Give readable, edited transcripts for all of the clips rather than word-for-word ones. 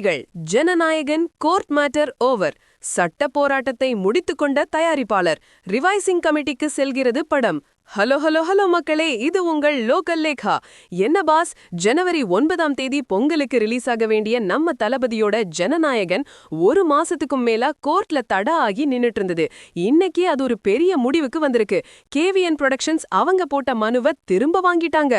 செய்திகள். Jananayagan court matter over. சட்ட போராட்டத்தை முடித்துக்கொண்ட தயாரிப்பாளர் ரிவைசிங் கமிட்டிக்கு செல்கிறது படம். ஹலோ ஹலோ ஹலோ மக்களே, இது உங்கள் லோக்கல் லேகா. என்ன பாஸ், ஜனவரி 9ஆம் தேதி பொங்கலுக்கு ரிலீஸ் ஆக வேண்டிய நம்ம தளபதியோட ஜனநாயகன் ஒரு மாசத்துக்கும் மேலா கோர்ட்ல தடை ஆகி நின்னுட்டு இருந்தது. இன்னைக்கு அது ஒரு பெரிய முடிவுக்கு வந்திருக்கு. KVN புரொடக்ஷன்ஸ் அவங்க போட்ட மனுவை திரும்ப வாங்கிட்டாங்க.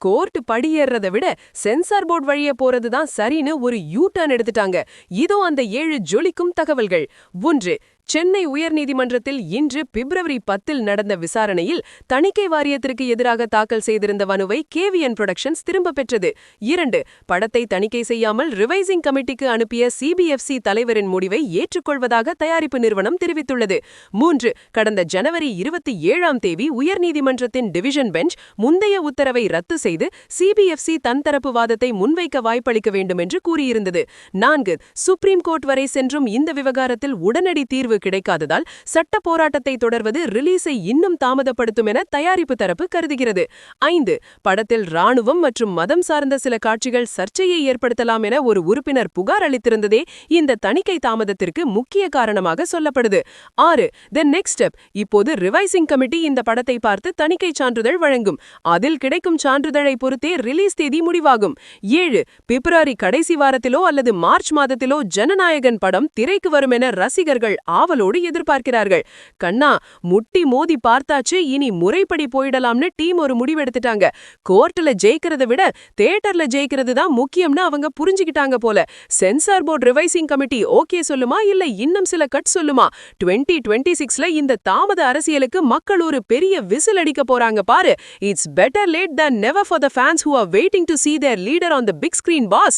கோர்ட் படியேறதை விட சென்சார் போர்டு வழியே போறதுதான் சரின்னு ஒரு யூ டர்ன் எடுத்துட்டாங்க. இதோ அந்த 7 ஜொலிக்கும் தகவல்கள். 1. சென்னை உயர்நீதிமன்றத்தில் இன்று பிப்ரவரி 10 நடந்த விசாரணையில் தணிக்கை வாரியத்திற்கு எதிராக தாக்கல் செய்திருந்த மனுவை KVN புரொடக்ஷன்ஸ் திரும்ப பெற்றது. 2. படத்தை தணிக்கை செய்யாமல் ரிவைசிங் கமிட்டிக்கு அனுப்பிய CBFC தலைவரின் முடிவை ஏற்றுக்கொள்வதாக தயாரிப்பு நிறுவனம் தெரிவித்துள்ளது. 3. கடந்த ஜனவரி 27ஆம் தேதி உயர்நீதிமன்றத்தின் டிவிஷன் பெஞ்ச் முந்தைய உத்தரவை ரத்து செய்து CBFC தன் தரப்பு வாதத்தை முன்வைக்க வாய்ப்பளிக்க வேண்டும் என்று கூறியிருந்தது. 4. சுப்ரீம் கோர்ட் வரை சென்றும் இந்த விவகாரத்தில் உடனடி தீர்வு கிடைக்காததால் சட்ட போராட்டத்தை தொடர்வது ரிலீஸை இன்னும் தாமதப்படுத்தும் என தயாரிப்பு தரப்பு கருதுகிறது. 5. படத்தில் ராணுவம் மற்றும் மதம் சார்ந்த சில காட்சிகள் சர்ச்சையை ஏற்படுத்தலாம் என ஒரு உறுப்பினர் புகார் அளித்திருந்ததே இந்த தணிக்கை தாமதத்திற்கு முக்கிய காரணமாக சொல்லப்படுது. 6. The next step. இப்போது ரிவைசிங் கமிட்டி இந்த படத்தை பார்த்து தணிக்கை சான்றிதழ் வழங்கும். அதில் கிடைக்கும் சான்றிதழை பொறுத்தே ரிலீஸ் தேதி முடிவாகும். 7. பிப்ரவரி கடைசி வாரத்திலோ அல்லது மார்ச் மாதத்திலோ ஜனநாயகன் படம் திரைக்கு வரும் என ரசிகர்கள் ஆவலோடு எதிர்பார்க்கிறார்கள். கண்ணா, முட்டி மோதி பார்த்தாச்சு, இனி முறைப்படி போயிடலாம்னு டீம் ஒரு முடிவெடுத்துட்டாங்க. கோர்ட்ல ஜெயிக்கிறத விட தியேட்டர்ல ஜெயிக்கிறது தான் முக்கியம்னு அவங்க புரிஞ்சுக்கிட்டாங்க போல. Censor board revising committee okay சொல்லுமா இல்ல இன்னும் சில கட் சொல்லுமா? 2026ல இந்த தாமத அரசியலுக்கு மக்கள் ஒரு பெரிய விசில் அடிக்க போறாங்க பாரு. It's better late than never for the fans who are waiting to see their leader on the big screen, boss.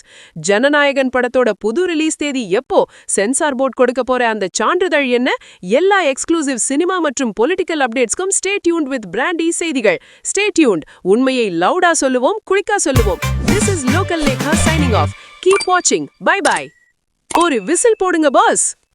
Jananayagan படத்தோட புது ரிலீஸ் தேதி எப்போ? சென்சார் போர்டு கொடுக்க போற அந்த சான்றிதழ் என்ன? எல்லா எக்ஸ்க்ளூசிவ் சினிமா மற்றும் பொலிட்டிக்கல் அப்டேட்ஸ்க்கும் ஸ்டே டியூன்ட் வித் பிராண்டி செய்திகள். Stay tuned. உண்மையை லவுடா சொல்லுவோம், குளிக்கா சொல்லுவோம். This is Local Lekha signing off. Keep watching. Bye bye. ஒரு விசில் போடுங்க பாஸ்.